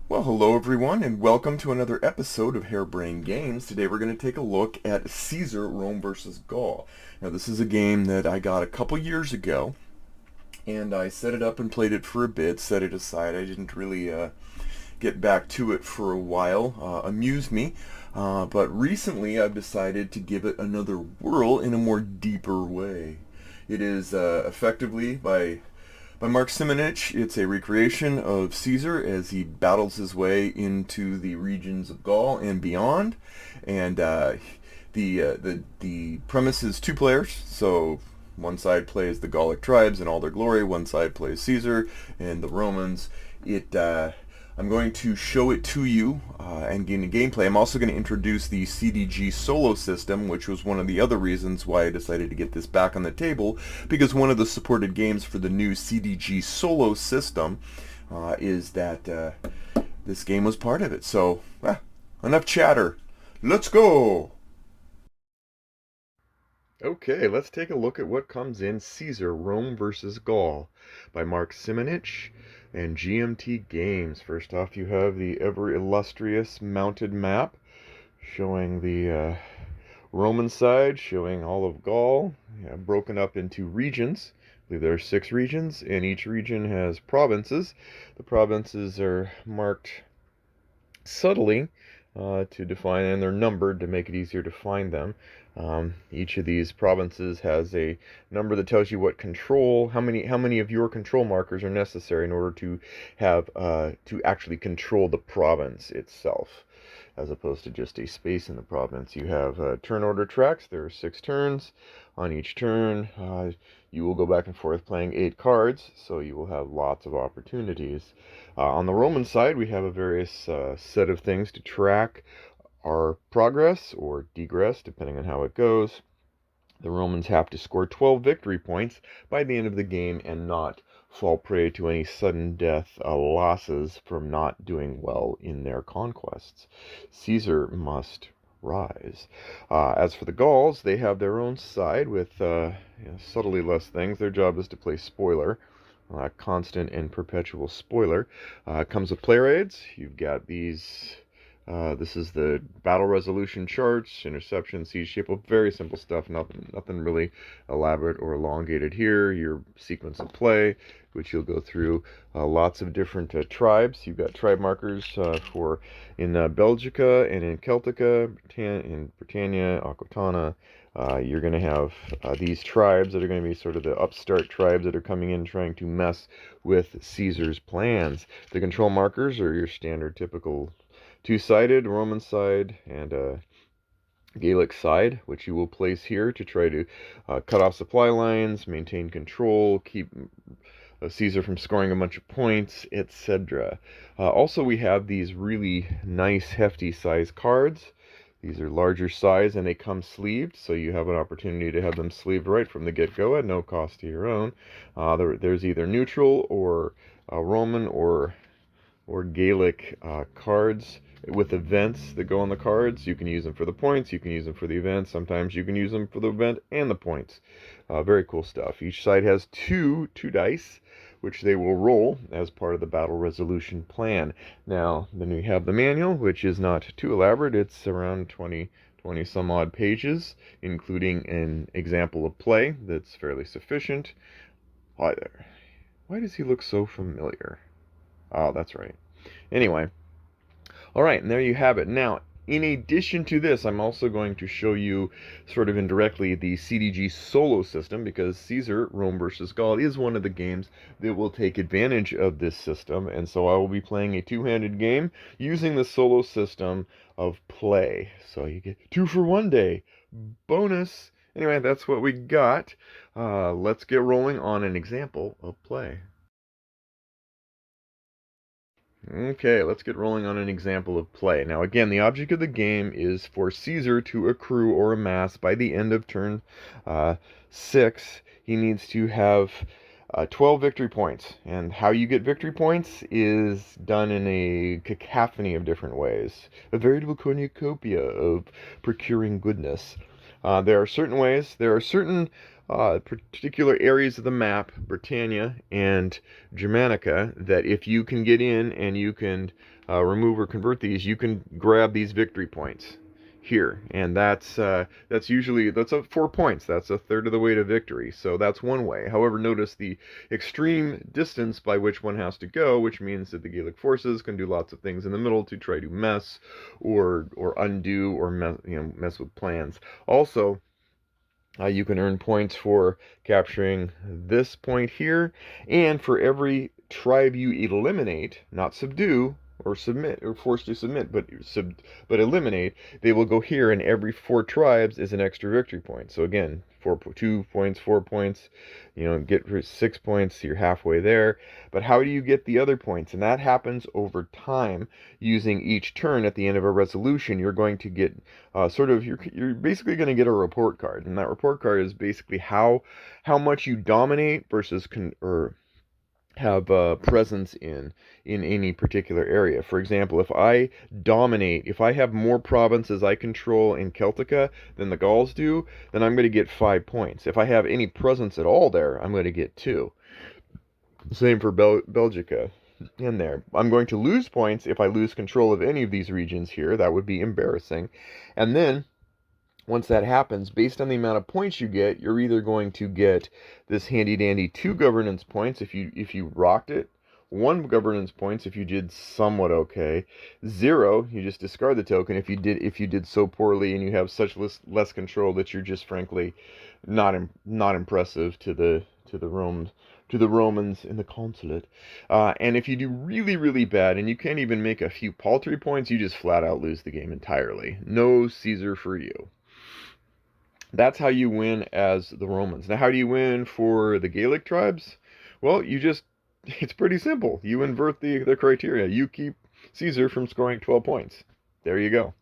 Well, hello everyone, and welcome to another episode of Harebrained Games. Today we're going to take a look at Caesar, Rome versus Gaul. Now, this is a game that I got a couple years ago, and I set it up and played it for a bit, set it aside. I didn't really get back to it for a while. Amused me. But recently I've decided to give it another whirl in a more deeper way. It is effectively by Mark Simonich. It's a recreation of Caesar as he battles his way into the regions of Gaul and beyond. And the premise is two players, so one side plays the Gallic tribes in all their glory, one side plays Caesar and the Romans. I'm going to show it to you and get into gameplay. I'm also going to introduce the CDG solo system, which was one of the other reasons why I decided to get this back on the table, because one of the supported games for the new CDG solo system is that this game was part of it. So, enough chatter. Let's go! Okay, let's take a look at what comes in Caesar, Rome versus Gaul by Mark Simonich and GMT Games. First off, you have the ever illustrious mounted map showing the Roman side, showing all of Gaul, broken up into regions. I believe there are 6 regions, and each region has provinces. The provinces are marked subtly to define, and they're numbered to make it easier to find them. Each of these provinces has a number that tells you what control, how many of your control markers are necessary in order to have to actually control the province itself, as opposed to just a space in the province. You have turn order tracks. There are 6 turns. On each turn, you will go back and forth playing 8 cards, so you will have lots of opportunities. On the Roman side, we have a various set of things to track our progress or degress, depending on how it goes. The Romans have to score 12 victory points by the end of the game and not fall prey to any sudden death losses from not doing well in their conquests. Caesar must rise. As for the Gauls, they have their own side with subtly less things. Their job is to play spoiler. Constant and perpetual spoiler. Comes with player aids. You've got these. This is the battle resolution charts, interception, siege shape, very simple stuff. Nothing really elaborate or elongated here. Your sequence of play, which you'll go through. Lots of different tribes. You've got tribe markers for in Belgica and in Celtica, in Britannia, Aquitania. You're going to have these tribes that are going to be sort of the upstart tribes that are coming in trying to mess with Caesar's plans. The control markers are your standard typical two-sided, Roman side and Gaelic side, which you will place here to try to cut off supply lines, maintain control, keep Caesar from scoring a bunch of points, etc. Also, we have these really nice, hefty size cards. These are larger size and they come sleeved, so you have an opportunity to have them sleeved right from the get-go at no cost to your own. There's either neutral or Roman or Gaelic cards with events that go on the cards. You can use them for the points, you can use them for the events, sometimes you can use them for the event and the points. Very cool stuff. Each side has two dice, which they will roll as part of the battle resolution plan. Now, then we have the manual, which is not too elaborate. It's around 20 some odd pages, including an example of play that's fairly sufficient. Hi there. Why does he look so familiar? Oh, that's right. Anyway, all right, and there you have it. Now, in addition to this, I'm also going to show you sort of indirectly the CDG solo system, because Caesar, Rome versus Gaul, is one of the games that will take advantage of this system, and so I will be playing a two-handed game using the solo system of play. So you get 2 for 1 day. Bonus! Anyway, that's what we got. Let's get rolling on an example of play. Okay, let's get rolling on an example of play. Now again, the object of the game is for Caesar to accrue or amass by the end of turn 6. He needs to have 12 victory points. And how you get victory points is done in a cacophony of different ways. A veritable cornucopia of procuring goodness. There are certain ways, there are certain particular areas of the map, Britannia and Germanica, that if you can get in and you can remove or convert these, you can grab these victory points here, and that's usually 4 points. That's a third of the way to victory. So that's one way. However, notice the extreme distance by which one has to go, which means that the Gaelic forces can do lots of things in the middle to try to mess or undo or mess with plans. Also, you can earn points for capturing this point here, and for every tribe you eliminate, not subdue or submit or force to submit, but eliminate, they will go here, and every 4 tribes is an extra victory point. So again, 2 points, 4 points, get 6 points, you're halfway there. But how do you get the other points? And that happens over time using each turn. At the end of a resolution, you're going to get you're basically going to get a report card, and that report card is basically how much you dominate versus or have presence in any particular area. For example, if I dominate, if I have more provinces I control in Celtica than the Gauls do, then I'm going to get 5 points. If I have any presence at all there, I'm going to get 2. Same for Belgica in there. I'm going to lose points if I lose control of any of these regions here. That would be embarrassing. And then once that happens, based on the amount of points you get, you're either going to get this handy dandy 2 governance points if you rocked it, 1 governance points if you did somewhat okay, 0, you just discard the token if you did so poorly and you have such less control that you're just frankly not impressive to the Romans in the consulate. And if you do really, really bad and you can't even make a few paltry points, you just flat out lose the game entirely. No Caesar for you. That's how you win as the Romans. Now, how do you win for the Gaelic tribes? Well, it's pretty simple. You invert the criteria. You keep Caesar from scoring 12 points. There you go.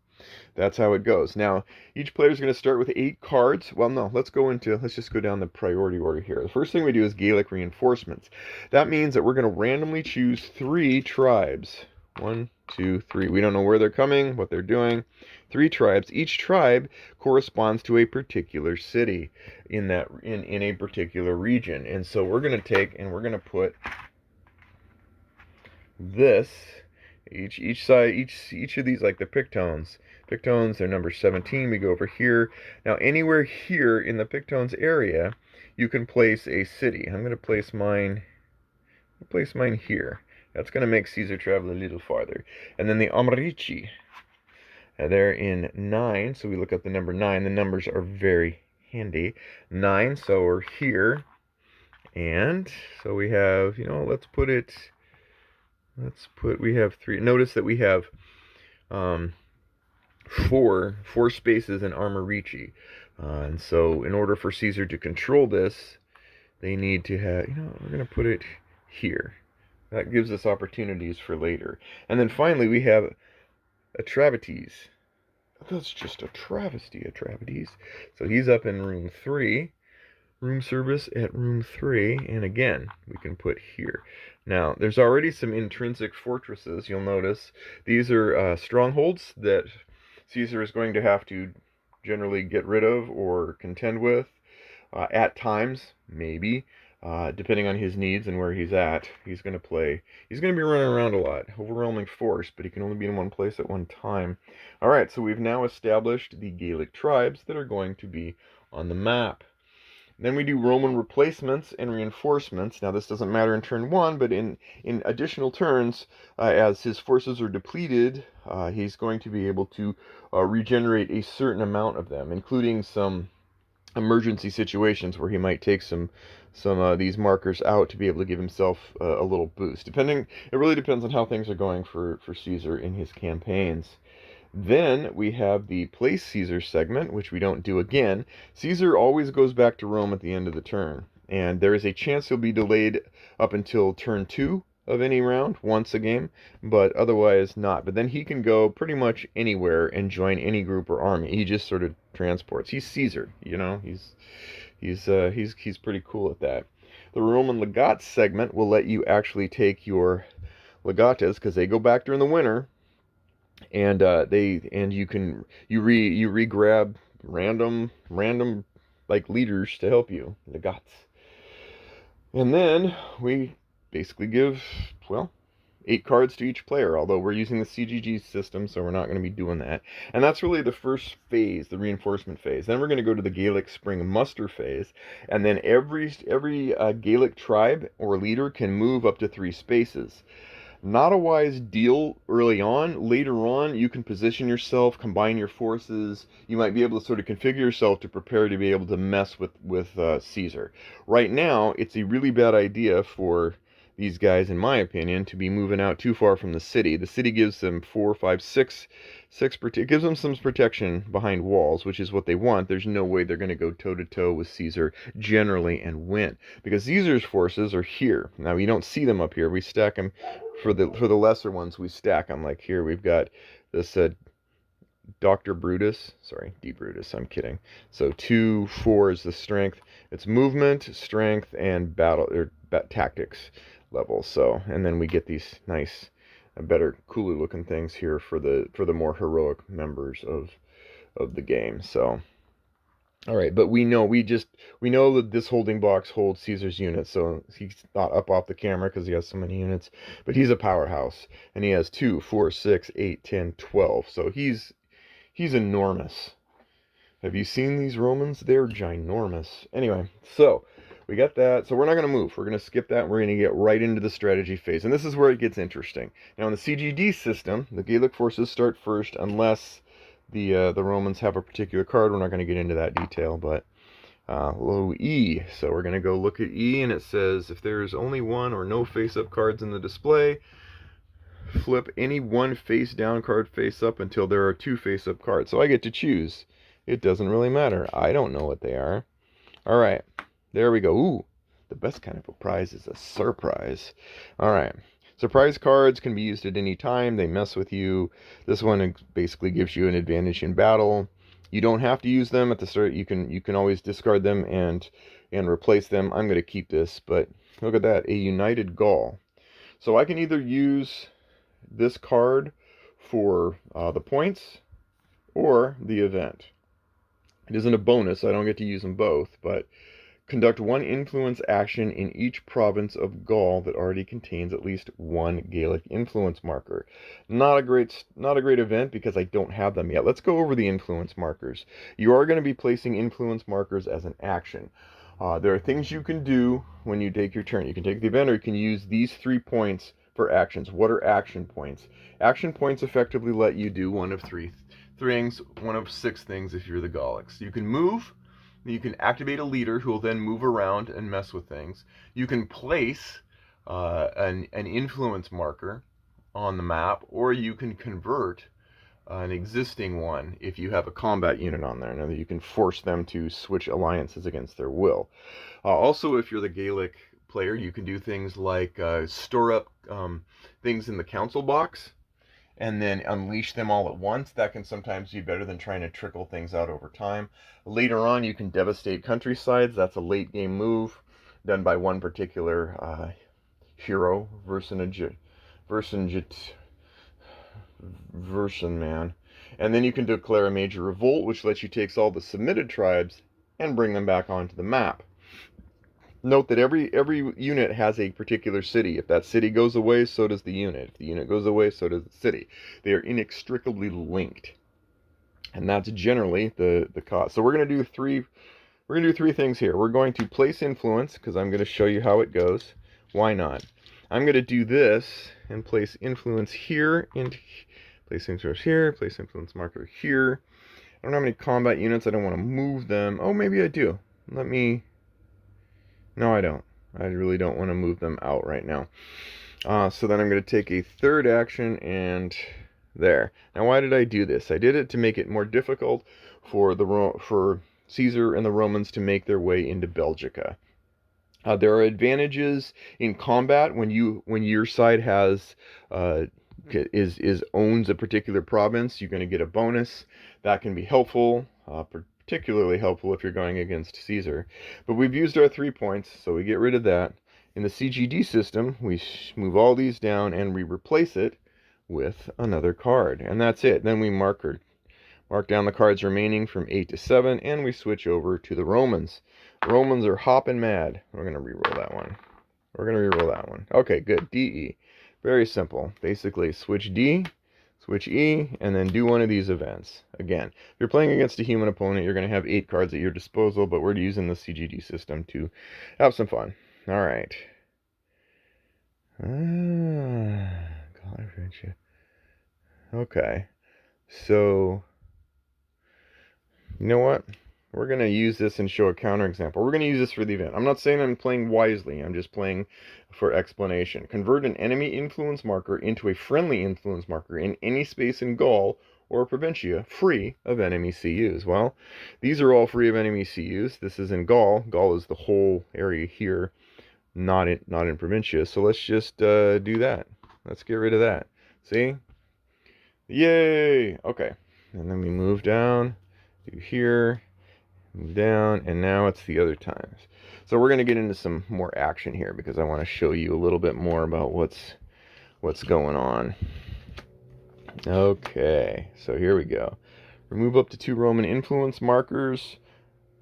That's how it goes. Now, each player is going to start with 8 cards. Well, no, let's just go down the priority order here. The first thing we do is Gaelic reinforcements. That means that we're going to randomly choose 3 tribes. 1, 2, 3. We don't know where they're coming, what they're doing. 3 tribes. Each tribe corresponds to a particular city in a particular region. And so we're going to take and we're going to put this each side each of these, like the Pictones. Pictones, they're number 17. We go over here. Now anywhere here in the Pictones area, you can place a city. I'm going to place mine here. That's going to make Caesar travel a little farther. And then the Amrici, they're in 9, so we look up the number 9. The numbers are very handy. 9, so we're here. And so we have, we have 3. Notice that we have 4 spaces in Armorici. And so in order for Caesar to control this, they need to have, we're going to put it here. That gives us opportunities for later. And then finally, we have Atrabites. That's just a travesty, Atrabites. So he's up in room 3. Room service at room 3. And again, we can put here. Now, there's already some intrinsic fortresses, you'll notice. These are strongholds that Caesar is going to have to generally get rid of or contend with. At times, maybe. Depending on his needs and where he's at, he's going to be running around a lot. Overwhelming force, but he can only be in one place at one time. Alright, so we've now established the Gaelic tribes that are going to be on the map. Then we do Roman replacements and reinforcements. Now this doesn't matter in turn 1, but in additional turns, as his forces are depleted, he's going to be able to regenerate a certain amount of them, including some emergency situations where he might take some these markers out to be able to give himself a little boost. It really depends on how things are going for Caesar in his campaigns. Then we have the Place Caesar segment, which we don't do again. Caesar always goes back to Rome at the end of the turn, and there is a chance he'll be delayed up until turn 2 of any round, once a game, but otherwise not. But then he can go pretty much anywhere and join any group or army. He just sort of transports. He's Caesar, He's pretty cool at that. The Roman Legate segment will let you actually take your legatas, because they go back during the winter, and you re-grab random like leaders to help you, legats. And then we basically give, well, 8 cards to each player, although we're using the CGG system, so we're not going to be doing that. And that's really the first phase, the reinforcement phase. Then we're going to go to the Gaelic Spring muster phase, and then every Gaelic tribe or leader can move up to 3 spaces. Not a wise deal early on. Later on, you can position yourself, combine your forces. You might be able to sort of configure yourself to prepare to be able to mess with Caesar. Right now, it's a really bad idea for these guys, in my opinion, to be moving out too far from the city. The city gives them 4, 5, 6, it gives them some protection behind walls, which is what they want. There's no way they're going to go toe-to-toe with Caesar generally and win, because Caesar's forces are here. Now, you don't see them up here. We stack them for the lesser ones. We stack them like here. We've got this Dr. Brutus, sorry, D. Brutus, I'm kidding. So 2, 4 is the strength. It's movement, strength, and battle or tactics level. So, and then we get these nice, better, cooler looking things here for the more heroic members of the game. So, all right, but we know that this holding box holds Caesar's units, so he's not up off the camera because he has so many units, but he's a powerhouse, and he has 2, 4, 6, 8, 10, 12. So he's enormous. Have you seen these Romans? They're ginormous. Anyway, so we got that. So we're not going to move. We're going to skip that. We're going to get right into the strategy phase. And this is where it gets interesting. Now, in the CGD system, the Gaelic forces start first unless the Romans have a particular card. We're not going to get into that detail, but low E. So we're going to go look at E, and it says if there's only one or no face-up cards in the display, flip any one face-down card face-up until there are 2 face-up cards. So I get to choose. It doesn't really matter. I don't know what they are. All right. There we go. Ooh, the best kind of a prize is a surprise. All right. Surprise cards can be used at any time. They mess with you. This one basically gives you an advantage in battle. You don't have to use them at the start. You can always discard them and replace them. I'm going to keep this, but look at that. A United Gaul. So I can either use this card for the points or the event. It isn't a bonus. I don't get to use them both, but conduct 1 influence action in each province of Gaul that already contains at least 1 Gaelic influence marker. Not a great event because I don't have them yet. Let's go over the influence markers. You are going to be placing influence markers as an action. There are things you can do when you take your turn. You can take the event, or you can use these 3 points for actions. What are action points? Action points effectively let you do one of 3 things, one of 6 things if you're the Gaulics. You can move. You can activate a leader who will then move around and mess with things. You can place an influence marker on the map, or you can convert an existing one if you have a combat unit on there. Now, you can force them to switch alliances against their will. Also, if you're the Gaelic player, you can do things like store up things in the council box and then unleash them all at once. That can sometimes be better than trying to trickle things out over time. Later on, you can devastate countrysides. That's a late game move done by one particular hero, Vercingetorix, man. And then you can declare a major revolt, which lets you take all the submitted tribes and bring them back onto the map. Note that every unit has a particular city. If that city goes away, so does the unit. If the unit goes away, so does the city. They are inextricably linked. And that's generally the cost. So we're going to do 3 things here. We're going to place influence, because I'm going to show you how it goes. Why not? I'm going to do this and place influence here, and place influence here, place influence marker here. I don't have any combat units. I don't want to move them. Oh, maybe I do. No, I don't. I really don't want to move them out right now. So then I'm going to take a third action and there. Now, why did I do this? I did it to make it more difficult for Caesar and the Romans to make their way into Belgica. There are advantages in combat when your side has owns a particular province. You're going to get a bonus that can be helpful, particularly helpful if you're going against Caesar. But we've used our 3 points, so we get rid of that. In the CGD system, we move all these down and we replace it with another card, and that's it. Then we mark Mark down the cards remaining from 8 to 7, and we switch over to the Romans. The Romans are hopping mad. We're going to reroll that one. Okay, good. DE. Very simple. Basically, switch D, switch E, and then do one of these events. Again, if you're playing against a human opponent, you're going to have 8 cards at your disposal, but we're using the CGD system to have some fun. All right. Okay. So, you know what? We're going to use this and show a counterexample. We're going to use this for the event. I'm not saying I'm playing wisely. I'm just playing for explanation. Convert an enemy influence marker into a friendly influence marker in any space in Gaul or Provincia free of enemy CUs. Well, these are all free of enemy CUs. This is in Gaul. Gaul is the whole area here, not in Provincia. So let's just do that. Let's get rid of that. See? Yay! Okay. And then we move down, do here, move down, and now it's the other times. So we're going to get into some more action here because I want to show you a little bit more about what's going on. Okay, so here we go. Remove up to 2 Roman influence markers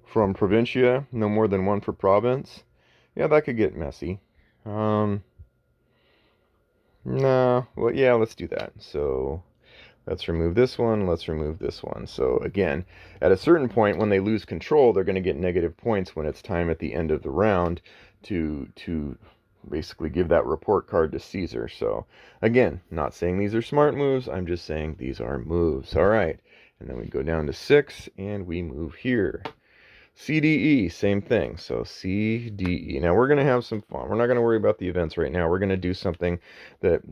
from Provincia, no more than 1 per province. Yeah, that could get messy. No, well, yeah, let's do that. So let's remove this one, let's remove this one. So again, at a certain point when they lose control, they're going to get negative points when it's time at the end of the round to basically give that report card to Caesar. So again, not saying these are smart moves, I'm just saying these are moves. All right, and then we go down to 6 and we move here. CDE, same thing. So CDE. Now we're going to have some fun. We're not going to worry about the events right now. We're going to do something that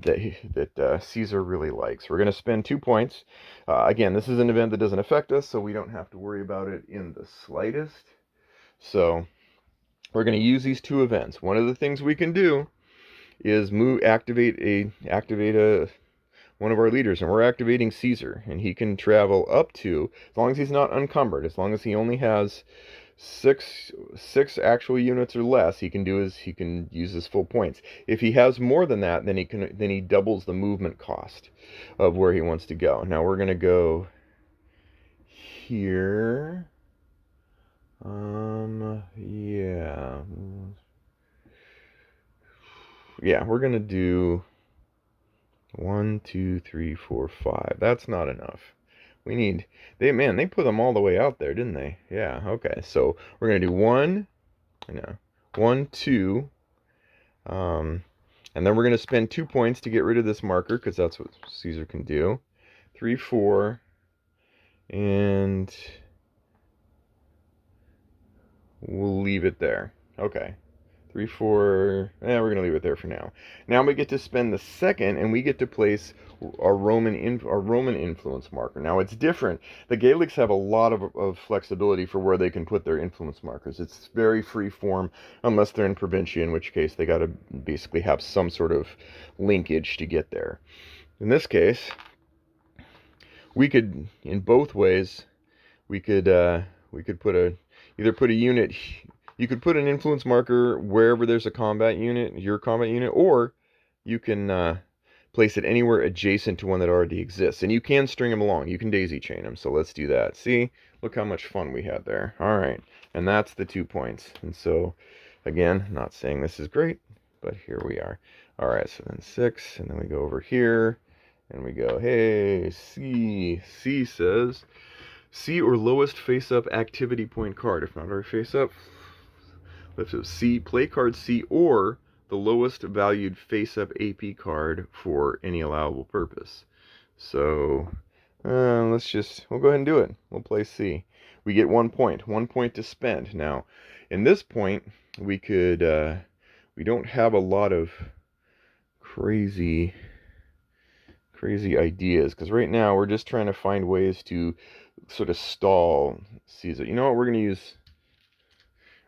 Caesar really likes. We're going to spend 2 points. Again, this is an event that doesn't affect us, so we don't have to worry about it in the slightest. So we're going to use these 2 events. One of the things we can do is activate one of our leaders, and we're activating Caesar, and he can travel up to, as long as he's not encumbered, as long as he only has six actual units or less, he can use his full points. If he has more than that, then he doubles the movement cost of where he wants to go. Now we're gonna go here. Yeah, we're gonna do 1, 2, 3, 4, 5. That's not enough. We need, they put them all the way out there, didn't they? Yeah, okay. So we're going to do 1, 2, and then we're going to spend 2 points to get rid of this marker, because that's what Caesar can do. 3, 4, and we'll leave it there. Okay. 3, 4, we're going to leave it there for now. Now we get to spend the second, and we get to place our Roman influence marker. Now it's different. The Gaelics have a lot of flexibility for where they can put their influence markers. It's very free form, unless they're in Provincia, in which case they got to basically have some sort of linkage to get there. In this case, we could, in both ways, we could put a unit. You could put an influence marker wherever there's a combat unit, your combat unit, or you can place it anywhere adjacent to one that already exists. And you can string them along. You can daisy chain them. So let's do that. See? Look how much fun we had there. All right. And that's the 2 points. And so, again, not saying this is great, but here we are. All right. So then 6, and then we go over here, and we go, hey, C. C says, C or lowest face-up activity point card. If not already face-up, let's do C, play card C, or the lowest valued face-up AP card for any allowable purpose. So we'll go ahead and do it. We'll play C. We get 1 point to spend. Now, in this point, we don't have a lot of crazy ideas, because right now we're just trying to find ways to sort of stall Caesar. You know what we're going to use?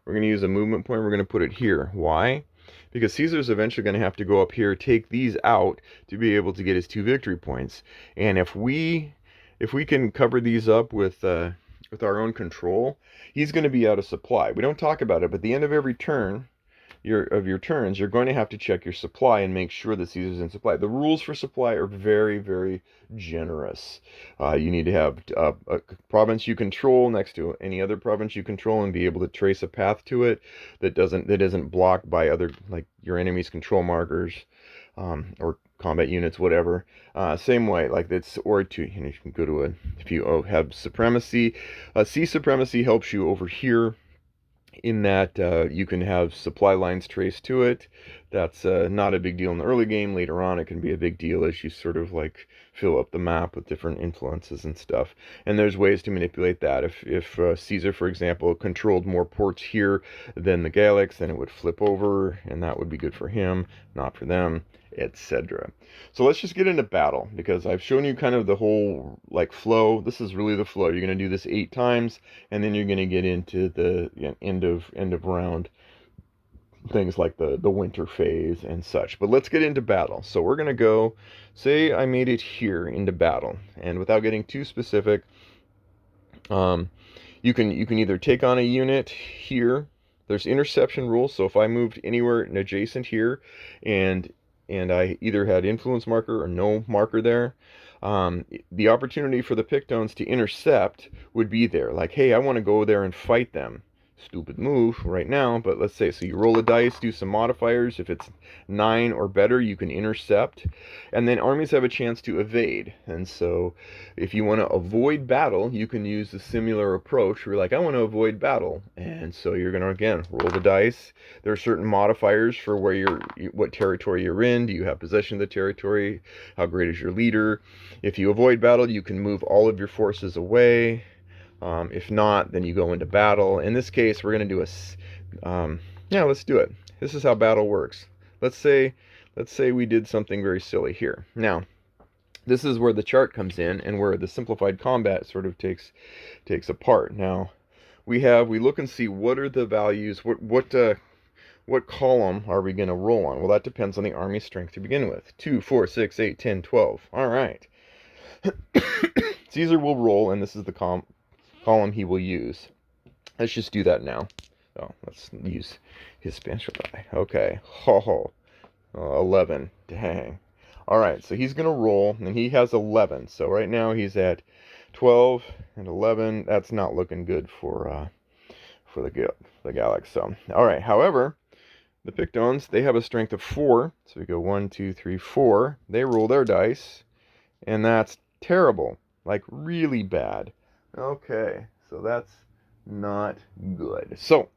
We're going to use a movement point. We're going to put it here. Why? Because Caesar's eventually going to have to go up here, take these out to be able to get his 2 victory points. And if we can cover these up with our own control, he's going to be out of supply. We don't talk about it, but at the end of every turn, your turns, you're going to have to check your supply and make sure that Caesar's in supply. The rules for supply are very, very generous. You need to have a province you control next to any other province you control and be able to trace a path to it that isn't blocked by other, like your enemy's control markers, or combat units, whatever. Same way, like it's, or to, you can go to if you have supremacy, sea supremacy helps you over here in that you can have supply lines traced to it. That's not a big deal in the early game. Later on, it can be a big deal as you sort of like fill up the map with different influences and stuff. And there's ways to manipulate that. If Caesar, for example, controlled more ports here than the Gallics, then it would flip over, and that would be good for him, not for them, etc. So let's just get into battle, because I've shown you kind of the whole like flow. This is really the flow. You're going to do this 8 times, and then you're going to get into the end of round things like the winter phase and such. But let's get into battle. So we're going to go, say I made it here into battle, and without getting too specific, you can either take on a unit here. There's interception rules, so if I moved anywhere adjacent here and I either had influence marker or no marker there, the opportunity for the Pictones to intercept would be there. Like, hey, I want to go there and fight them. Stupid move right now, but let's say, so you roll a dice, do some modifiers. If it's 9 or better, you can intercept. And then armies have a chance to evade. And so if you want to avoid battle, you can use a similar approach. You're like, I want to avoid battle. And so you're going to, again, roll the dice. There are certain modifiers for where what territory you're in. Do you have possession of the territory? How great is your leader? If you avoid battle, you can move all of your forces away. If not, then you go into battle. In this case, we're going to do yeah, let's do it. This is how battle works. Let's say we did something very silly here. Now, this is where the chart comes in and where the simplified combat sort of takes apart. Now, we look and see what are the values, what column are we going to roll on? Well, that depends on the army strength to begin with. 2, 4, 6, 8, 10, 12. All right. Caesar will roll, and this is the column he will use. Let's just do that now. Oh, let's use his special die. Okay. 11. Dang. All right, so he's going to roll, and he has 11. So right now he's at 12 and 11. That's not looking good for the Gallics. So, all right. However, the Pictones, they have a strength of 4. So we go 1, 2, 3, 4. They roll their dice, and that's terrible. Like, really bad. Okay, so that's not good. So,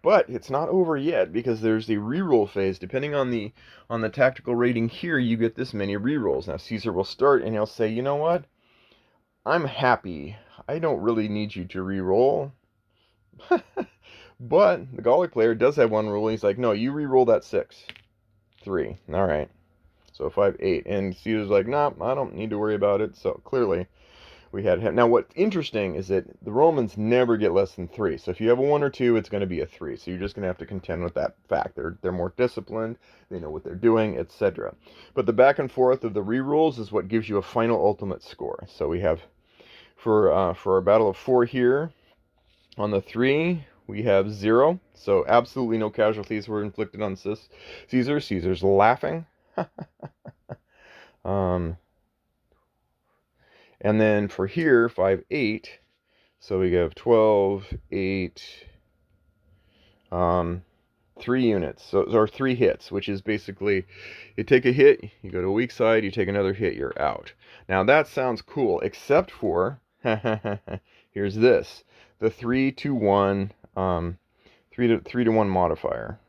but it's not over yet, because there's the reroll phase. Depending on the tactical rating here, you get this many rerolls. Now, Caesar will start, and he'll say, you know what? I'm happy. I don't really need you to reroll. But the Gallic player does have one rule. He's like, no, you reroll that 6. 3. All right. So 5, 8. And Caesar's like, nah, I don't need to worry about it. So clearly, we had him. Now, what's interesting is that the Romans never get less than 3. So if you have a 1 or 2, it's going to be a 3. So you're just going to have to contend with that fact. They're more disciplined. They know what they're doing, etc. But the back and forth of the rerolls is what gives you a final ultimate score. So we have, for our battle of 4 here, on the 3, we have 0. So absolutely no casualties were inflicted on Caesar. Caesar's laughing. And then for here, 5, 8. So we have 12, 8, 3 units. So those are 3 hits, which is basically, you take a hit, you go to a weak side, you take another hit, you're out. Now that sounds cool, except for, here's this, the 3 to 1, 3 to 1 modifier.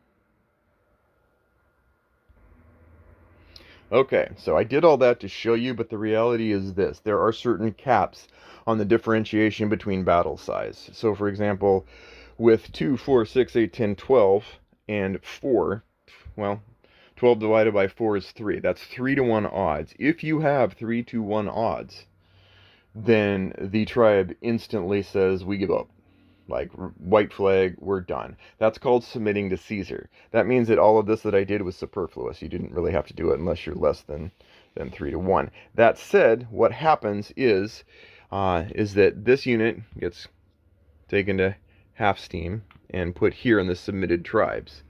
Okay, so I did all that to show you, but the reality is this. There are certain caps on the differentiation between battle size. So, for example, with 2, 4, 6, 8, 10, 12, and 4, well, 12 divided by 4 is 3. That's 3 to 1 odds. If you have 3 to 1 odds, then the tribe instantly says, we give up. Like, white flag, we're done. That's called submitting to Caesar. That means that all of this that I did was superfluous. You didn't really have to do it unless you're less than 3 to 1. That said, what happens is that this unit gets taken to half steam and put here in the submitted tribes.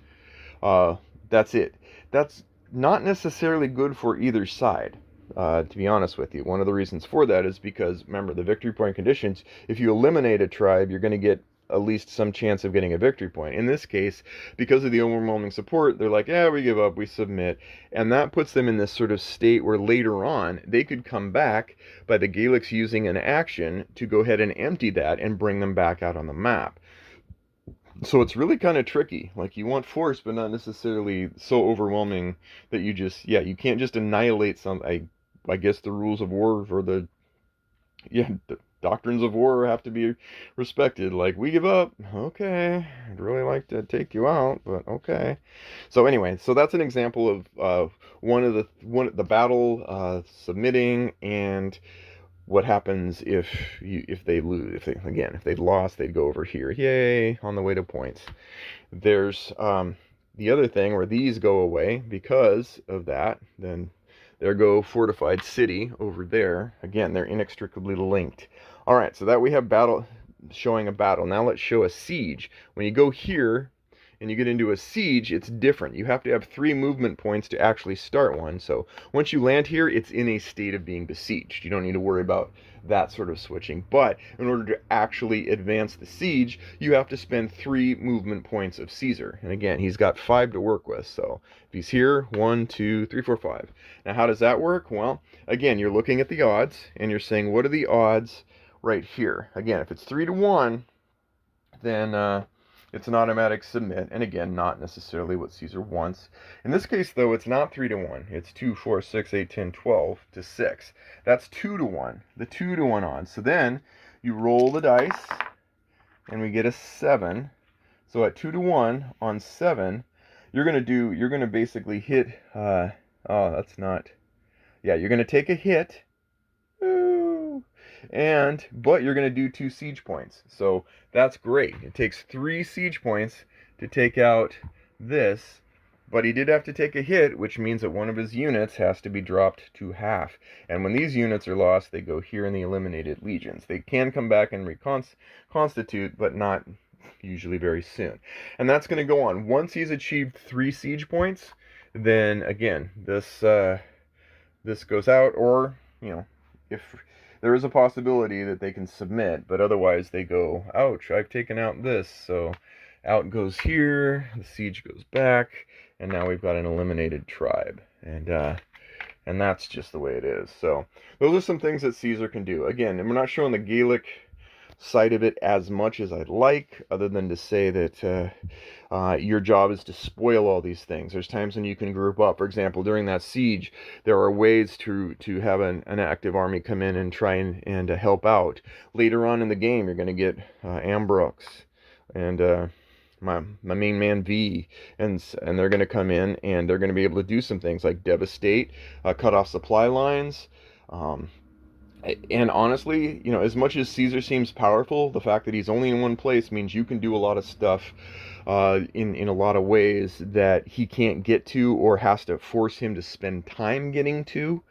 Uh, that's it. That's not necessarily good for either side. To be honest with you, one of the reasons for that is because, remember, the victory point conditions, if you eliminate a tribe, you're going to get at least some chance of getting a victory point. In this case, because of the overwhelming support, they're like, yeah, we give up, we submit. And that puts them in this sort of state where later on, they could come back by the Gaelics using an action to go ahead and empty that and bring them back out on the map. So it's really kind of tricky. Like, you want force, but not necessarily so overwhelming that you just, yeah, you can't just annihilate some. I guess the rules of war, or the doctrines of war have to be respected. Like, we give up. Okay, I'd really like to take you out, but okay. So anyway, so that's an example of one the battle submitting, and what happens if they lose. If they lost, they'd go over here. Yay, on the way to points. There's the other thing where these go away because of that. Then there go fortified city over there. Again, they're inextricably linked. All right, so that we have battle, showing a battle. Now let's show a siege. When you go here and you get into a siege, it's different. You have to have 3 movement points to actually start one. So once you land here, it's in a state of being besieged. You don't need to worry about that sort of switching. But in order to actually advance the siege, you have to spend 3 movement points of Caesar. And again, he's got 5 to work with. So if he's here, 1, 2, 3, 4, 5. Now how does that work? Well, again, you're looking at the odds and you're saying, what are the odds right here? Again, if it's 3 to 1, then it's an automatic submit, and again, not necessarily what Caesar wants. In this case, though, it's not 3 to 1. It's 2, 4, 6, 8, 10, 12 to 6. That's 2 to 1, the 2 to 1 odds. So then you roll the dice, and we get a 7. So at 2 to 1 on 7, you're going to basically hit, oh, that's not, yeah, you're going to take a hit, but you're going to do 2 siege points. So that's great. It takes 3 siege points to take out this, but he did have to take a hit, which means that one of his units has to be dropped to half. And when these units are lost, they go here in the eliminated legions. They can come back and reconstitute, but not usually very soon. And that's going to go on. Once he's achieved 3 siege points, then again, this goes out, or, if there is a possibility that they can submit, but otherwise they go, ouch, I've taken out this. So out goes here, the siege goes back, and now we've got an eliminated tribe. And that's just the way it is. So those are some things that Caesar can do. Again, and we're not showing the Gaelic side of it as much as I'd like, other than to say that your job is to spoil all these things. There's times when you can group up. For example, during that siege, there are ways to have an active army come in and try and help out. Later on in the game, you're going to get Ambrox and my main man V, and they're going to come in and they're going to be able to do some things like devastate, cut off supply lines. And honestly, as much as Caesar seems powerful, the fact that he's only in one place means you can do a lot of stuff in a lot of ways that he can't get to, or has to force him to spend time getting to.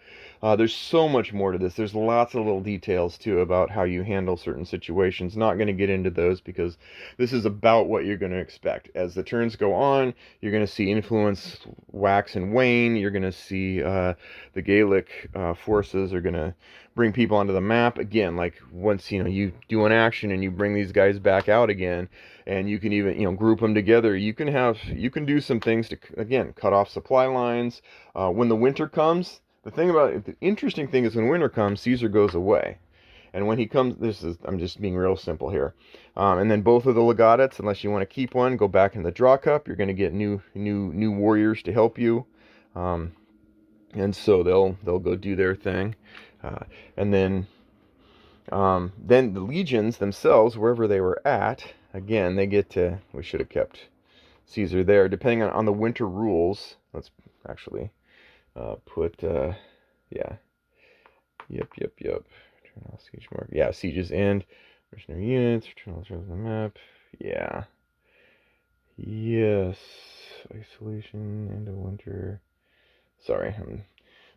There's so much more to this. There's lots of little details, too, about how you handle certain situations. Not going to get into those because this is about what you're going to expect. As the turns go on, you're going to see influence wax and wane. You're going to see the Gaelic forces are going to bring people onto the map. Again, like once, you do an action and you bring these guys back out again, and you can even, group them together. You can do some things to, again, cut off supply lines. When the winter comes, the interesting thing is when winter comes, Caesar goes away. And when he comes, I'm just being real simple here. And then both of the legates, unless you want to keep one, go back in the draw cup. You're going to get new warriors to help you. And so they'll go do their thing. And then the legions themselves, wherever they were at, again, they get to, we should have kept Caesar there, depending on the winter rules. Let's actually put, yeah, yep. Turn off siege mark. Yeah, sieges end. Mercenary units, return all on the map. Yeah. Yes. Isolation, end of winter. Sorry, I'm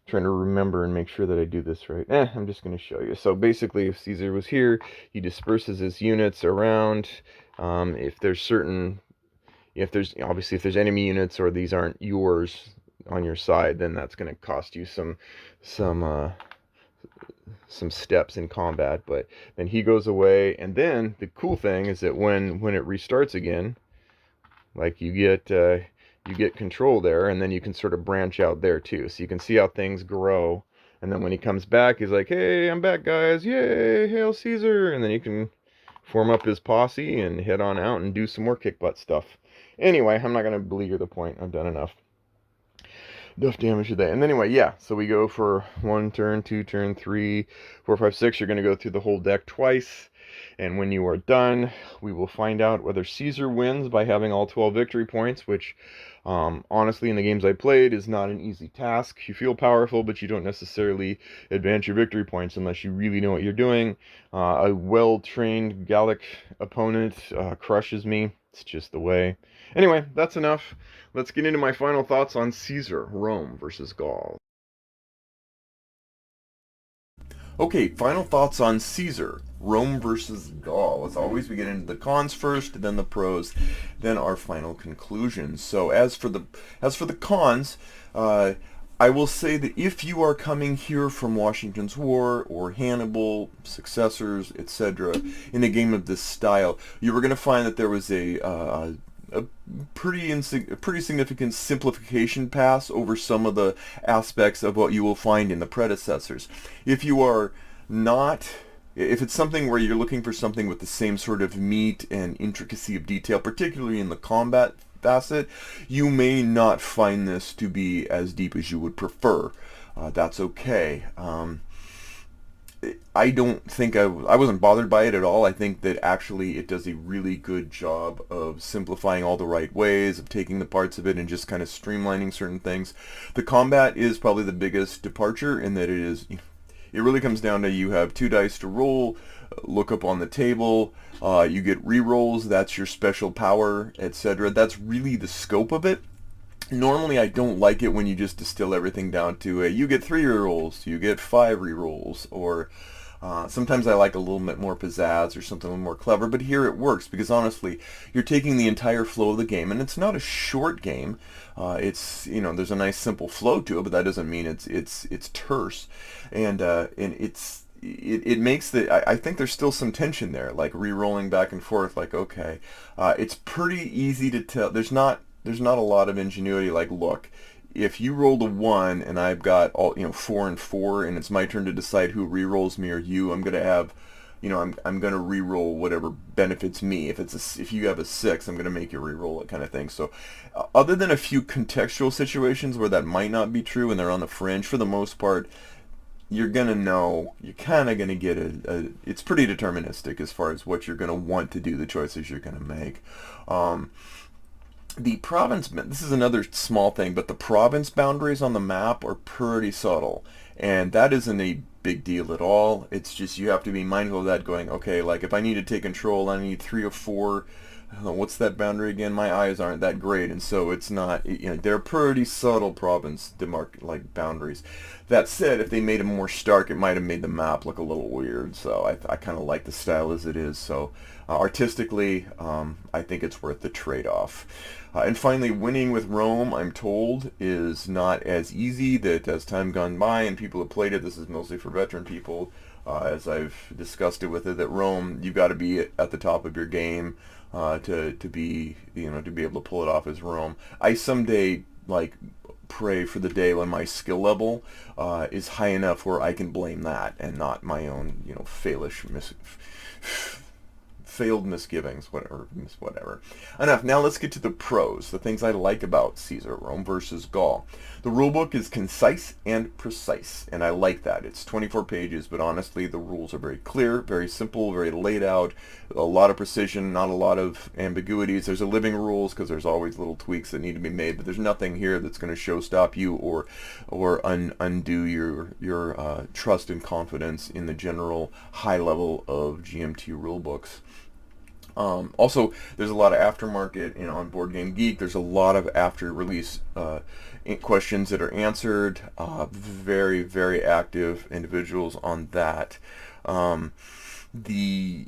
trying to remember and make sure that I do this right. I'm just going to show you. So basically, if Caesar was here, he disperses his units around. If there's certain If there's obviously if there's enemy units or these aren't yours on your side, then that's going to cost you some uh, some steps in combat. But then he goes away, and then the cool thing is that when it restarts again, like you get control there, and then you can sort of branch out there too. So you can see how things grow. And then when he comes back, he's like, "Hey, I'm back, guys! Yay, hail Caesar!" And then you can form up his posse and head on out and do some more kick butt stuff. Anyway, I'm not gonna beleaguer the point. I've done enough damage to that. And anyway, yeah, so we go for 1 turn, 2 turn, 3, 4, 5, 6. You're going to go through the whole deck twice. And when you are done, we will find out whether Caesar wins by having all 12 victory points, which honestly in the games I played is not an easy task. You feel powerful, but you don't necessarily advance your victory points unless you really know what you're doing. A well-trained Gallic opponent crushes me. It's just the way. Anyway, that's enough. Let's get into my final thoughts on Caesar, Rome versus Gaul. Okay, final thoughts on Caesar, Rome versus Gaul. As always, we get into the cons first, then the pros, then our final conclusions. So as for the cons, I will say that if you are coming here from Washington's War or Hannibal, successors, etc., in a game of this style, you were going to find that there was a pretty significant simplification pass over some of the aspects of what you will find in the predecessors. If you are not, if it's something where you're looking for something with the same sort of meat and intricacy of detail, particularly in the combat facet, you may not find this to be as deep as you would prefer. That's okay. I don't think I wasn't bothered by it at all. I think that actually it does a really good job of simplifying all the right ways, of taking the parts of it and just kind of streamlining certain things. The combat is probably the biggest departure in that it really comes down to you have 2 dice to roll, look up on the table, you get re-rolls, that's your special power, etc. That's really the scope of it. Normally, I don't like it when you just distill everything down to you get 3 rerolls, you get 5 rerolls, or sometimes I like a little bit more pizzazz or something a little more clever. But here it works because honestly, you're taking the entire flow of the game, and it's not a short game. It's there's a nice simple flow to it, but that doesn't mean it's terse, and it makes I think there's still some tension there, like re-rolling back and forth. Like okay, it's pretty easy to tell. There's not a lot of ingenuity. Like, look, if you rolled a 1 and I've got all 4 and 4, and it's my turn to decide who re-rolls me or you, I'm gonna have, I'm gonna re-roll whatever benefits me. If you have a 6, I'm gonna make you re-roll it, kind of thing. So, other than a few contextual situations where that might not be true and they're on the fringe, for the most part, you're gonna know. You're kind of gonna get it's pretty deterministic as far as what you're gonna want to do, the choices you're gonna make. The province, this is another small thing, but the province boundaries on the map are pretty subtle, and that isn't a big deal at all. It's just you have to be mindful of that going, okay, like if I need to take control, I need 3 or 4, what's that boundary again? My eyes aren't that great, and so it's not, they're pretty subtle province boundaries. That said, if they made them more stark, it might have made the map look a little weird, so I kind of like the style as it is, so artistically, I think it's worth the trade-off. And finally, winning with Rome, I'm told, is not as easy. That as time gone by and people have played it, this is mostly for veteran people, as I've discussed it with it, that Rome, you've got to be at the top of your game to be to be able to pull it off as Rome. I someday pray for the day when my skill level is high enough where I can blame that and not my own failed misgivings, whatever. Enough. Now let's get to the pros, the things I like about Caesar, Rome versus Gaul. The rulebook is concise and precise, and I like that. It's 24 pages, but honestly, the rules are very clear, very simple, very laid out, a lot of precision, not a lot of ambiguities. There's a living rules because there's always little tweaks that need to be made, but there's nothing here that's going to showstop you or undo your trust and confidence in the general high level of GMT rulebooks. Also, there's a lot of aftermarket on Board Game Geek. There's a lot of after-release questions that are answered. Very, very active individuals on that. The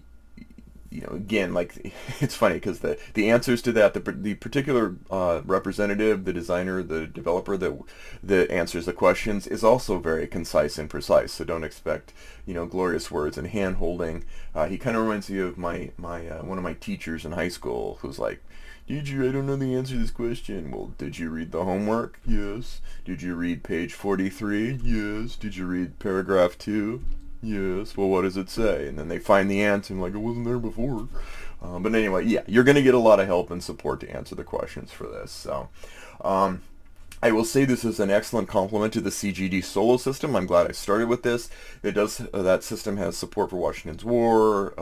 again, like it's funny because the answers to that, the particular representative, the designer, the developer that answers the questions is also very concise and precise. So don't expect glorious words and hand holding. He kind of reminds me of my one of my teachers in high school who's like, "Teacher, I don't know the answer to this question." "Well, did you read the homework?" "Yes." "Did you read page 43? "Yes." "Did you read paragraph 2? "Yes." "Well, what does it say?" And then they find the answer and like, it wasn't there before. But anyway, yeah, you're going to get a lot of help and support to answer the questions for this. So, I will say this is an excellent complement to the CGD solo system. I'm glad I started with this. It does that system has support for Washington's War,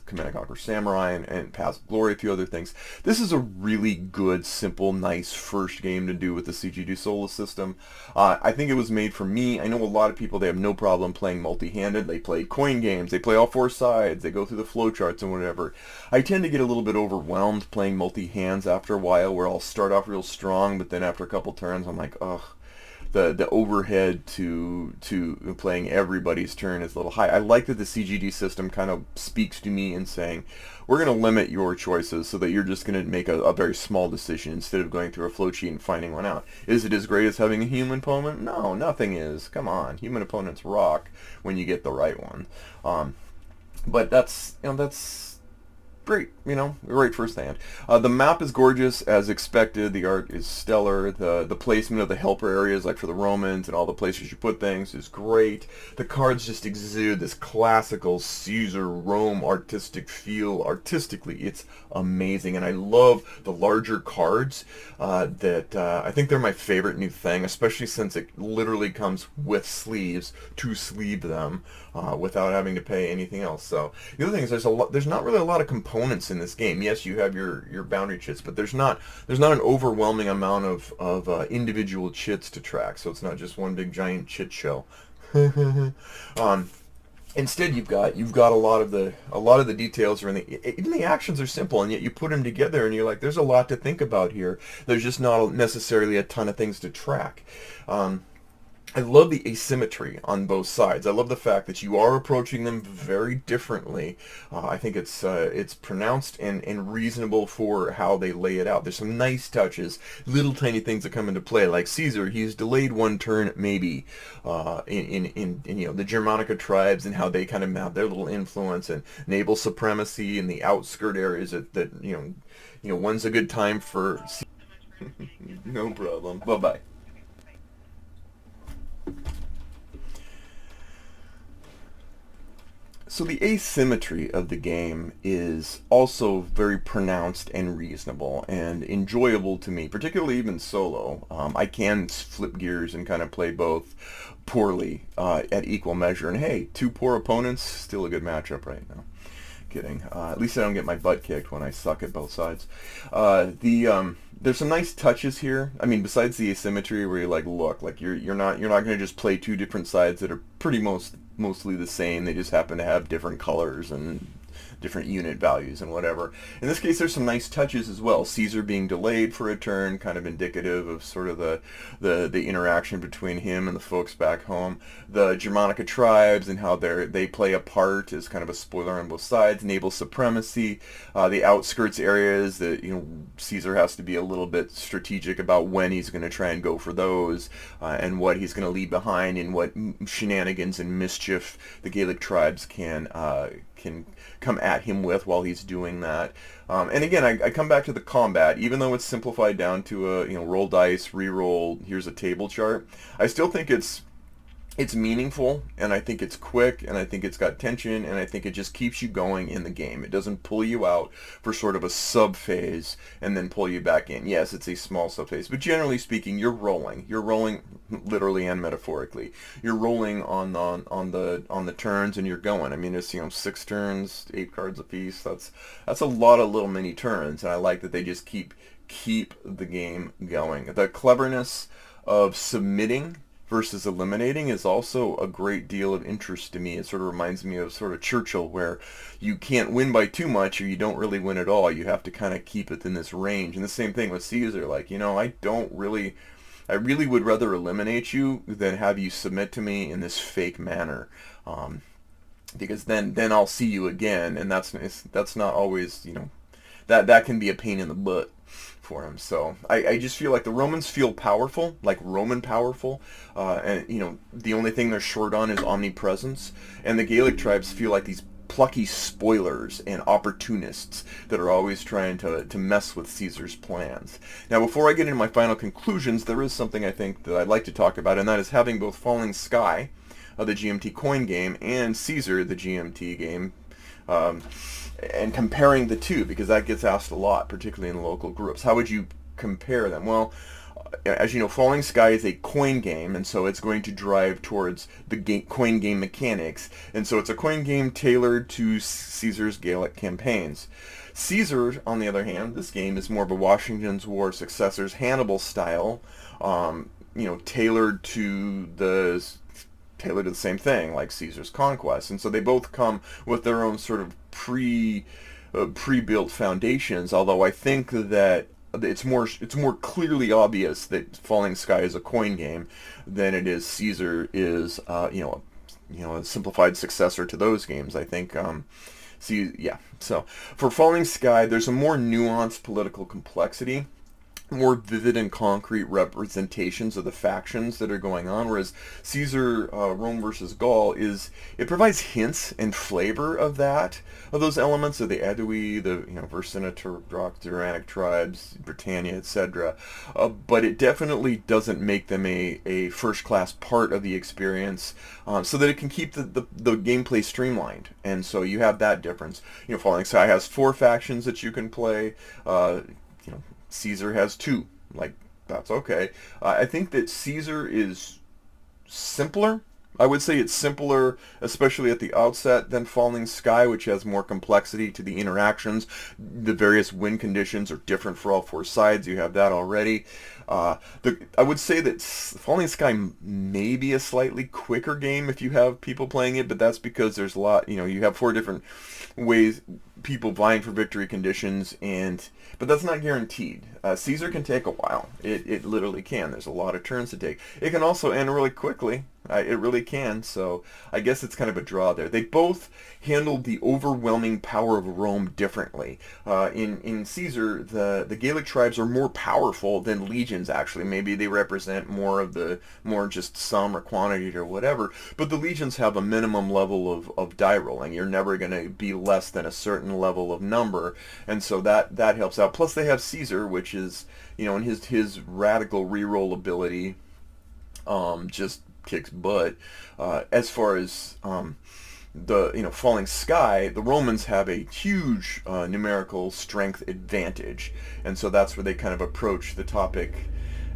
Command and Conquer Samurai, and Paths of Glory, a few other things. This is a really good, simple, nice first game to do with the CGD solo system. I think it was made for me. I know a lot of people, they have no problem playing multi-handed. They play coin games. They play all four sides. They go through the flowcharts and whatever. I tend to get a little bit overwhelmed playing multi-hands after a while, where I'll start off real strong, but then after a couple turns, I'm like, ugh. The overhead to playing everybody's turn is a little high. I like that the CGD system kind of speaks to me in saying, we're going to limit your choices so that you're just going to make a very small decision instead of going through a flowchart and finding one out. Is it as great as having a human opponent? No, nothing is. Come on, human opponents rock when you get the right one. But that's great, great first hand. The map is gorgeous as expected. The art is stellar. The placement of the helper areas, like for the Romans and all the places you put things, is great. The cards just exude this classical Caesar Rome artistic feel. Artistically, it's amazing, and I love the larger cards. I think they're my favorite new thing, especially since it literally comes with sleeves to sleeve them without having to pay anything else. So the other thing is there's not really a lot of components in this game. Yes, you have your boundary chits, but there's not an overwhelming amount of individual chits to track. So it's not just one big giant chit show. Instead, you've got a lot of the details, even the actions are simple, and yet you put them together, and you're like, there's a lot to think about here. There's just not necessarily a ton of things to track. I love the asymmetry on both sides. I love the fact that you are approaching them very differently. I think it's pronounced and reasonable for how they lay it out. There's some nice touches, little tiny things that come into play. Like Caesar, he's delayed one turn maybe in the Germanica tribes and how they kind of have their little influence, and naval supremacy in the outskirt areas that when's a good time for. No problem. Bye bye. So the asymmetry of the game is also very pronounced and reasonable and enjoyable to me, particularly even solo. I can flip gears and kind of play both poorly at equal measure. And hey, two poor opponents, still a good matchup right now. Kidding. At least I don't get my butt kicked when I suck at both sides. There's some nice touches here. I mean, besides the asymmetry, where you're like, look, like you're not going to just play two different sides that are pretty mostly the same. They just happen to have different colors and different unit values and whatever. In this case, there's some nice touches as well. Caesar being delayed for a turn, kind of indicative of sort of the interaction between him and the folks back home. The Germanica tribes and how they play a part is kind of a spoiler on both sides. Naval supremacy, the outskirts areas that Caesar has to be a little bit strategic about when he's going to try and go for those, and what he's going to leave behind, and what shenanigans and mischief the Gaelic tribes can come at him with while he's doing that. And again, I come back to the combat. Even though it's simplified down to a roll dice, re-roll, here's a table chart, I still think it's meaningful, and I think it's quick, and I think it's got tension, and I think it just keeps you going in the game. It doesn't pull you out for sort of a sub-phase and then pull you back in. Yes, it's a small sub-phase, but generally speaking, you're rolling. You're rolling literally and metaphorically. You're rolling on the turns, and you're going. I mean, it's 6 turns, 8 cards apiece. That's a lot of little mini turns, and I like that they just keep the game going. The cleverness of submitting versus eliminating is also a great deal of interest to me. It sort of reminds me of sort of Churchill, where you can't win by too much or you don't really win at all. You have to kind of keep it in this range. And the same thing with Caesar. Like, I really would rather eliminate you than have you submit to me in this fake manner. because then I'll see you again, and that's not always, that can be a pain in the butt for him. So I just feel like the Romans feel powerful, like Roman powerful, and the only thing they're short on is omnipresence, and the Gaelic tribes feel like these plucky spoilers and opportunists that are always trying to mess with Caesar's plans. Now, before I get into my final conclusions, there is something I think that I'd like to talk about, and that is having both Falling Sky, the GMT coin game, and Caesar, the GMT game, um, and comparing the two, because that gets asked a lot, particularly in local groups. How would you compare them? Well, as you know, Falling Sky is a coin game, and so it's going to drive towards the coin game mechanics, and so it's a coin game tailored to Caesar's Gaelic campaigns. Caesar, on the other hand, this game is more of a Washington's War successors Hannibal style, tailored to the same thing, like Caesar's Conquest, and so they both come with their own sort of pre-built foundations. Although I think that it's more clearly obvious that Falling Sky is a coin game than it is Caesar is a simplified successor to those games. I think. Yeah. So for Falling Sky, there's a more nuanced political complexity, more vivid and concrete representations of the factions that are going on, whereas Caesar Rome versus Gaul it provides hints and flavor of those elements of the Aedui, the Vercingetorix tribes, Britannia, etc. But it definitely doesn't make them a first class part of the experience, so that it can keep the gameplay streamlined. And so you have that difference. Falling Sky has 4 factions that you can play. Caesar has 2. Like, that's okay. I think that Caesar is simpler. I would say it's simpler, especially at the outset, than Falling Sky, which has more complexity to the interactions. The various win conditions are different for all 4 sides. You have that already. I would say that Falling Sky may be a slightly quicker game if you have people playing it, but that's because there's a lot. You have 4 different ways people vying for victory conditions, but that's not guaranteed. Caesar can take a while. It literally can. There's a lot of turns to take. It can also end really quickly. It really can. So I guess it's kind of a draw there. They both handled the overwhelming power of Rome differently. In Caesar, the Gaelic tribes are more powerful than legions. Actually, maybe they represent more just sum or quantity or whatever. But the legions have a minimum level of die rolling. You're never going to be less than a certain level of number, and so that helps out. Plus, they have Caesar, which is in his radical reroll ability, just kicks butt. As far as the Falling Sky, the Romans have a huge numerical strength advantage, and so that's where they kind of approach the topic.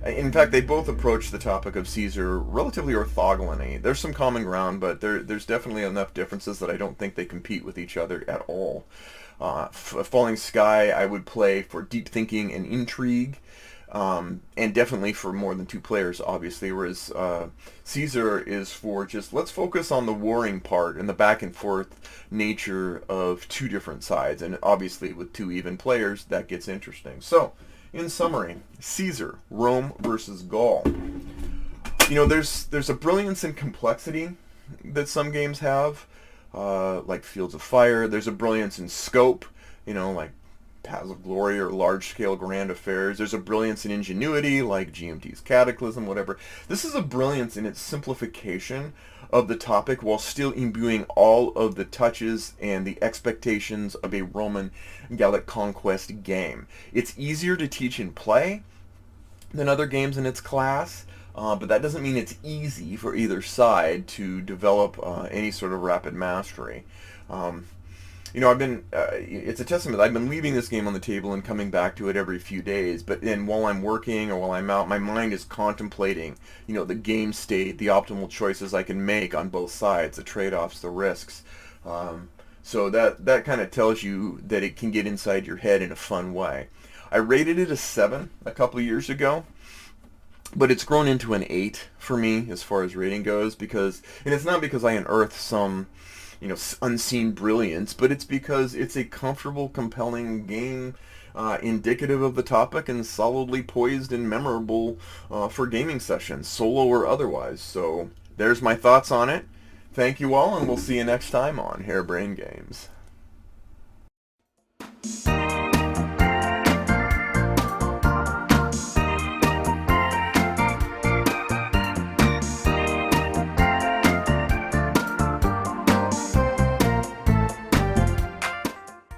In fact, they both approach the topic of Caesar relatively orthogonally. There's some common ground, but there's definitely enough differences that I don't think they compete with each other at all. Falling Sky, I would play for deep thinking and intrigue, and definitely for more than 2 players, obviously, whereas Caesar is for just, let's focus on the warring part and the back and forth nature of 2 different sides, and obviously with 2 even players, that gets interesting. So, in summary, Caesar, Rome versus Gaul. There's a brilliance and complexity that some games have, like Fields of Fire. There's a brilliance in scope, like Paths of Glory or large-scale grand affairs. There's a brilliance in ingenuity, like GMT's Cataclysm, whatever. This is a brilliance in its simplification of the topic while still imbuing all of the touches and the expectations of a Roman Gallic conquest game. It's easier to teach and play than other games in its class, but that doesn't mean it's easy for either side to develop any sort of rapid mastery. It's a testament. I've been leaving this game on the table and coming back to it every few days, but then while I'm working or while I'm out, my mind is contemplating, the game state, the optimal choices I can make on both sides, the trade-offs, the risks. So that kind of tells you that it can get inside your head in a fun way. I rated it a 7 a couple of years ago, but it's grown into an 8 for me as far as rating goes, and it's not because I unearthed some unseen brilliance, but it's because it's a comfortable, compelling game, indicative of the topic and solidly poised and memorable for gaming sessions, solo or otherwise. So there's my thoughts on it. Thank you all, and we'll see you next time on Harebrained Games.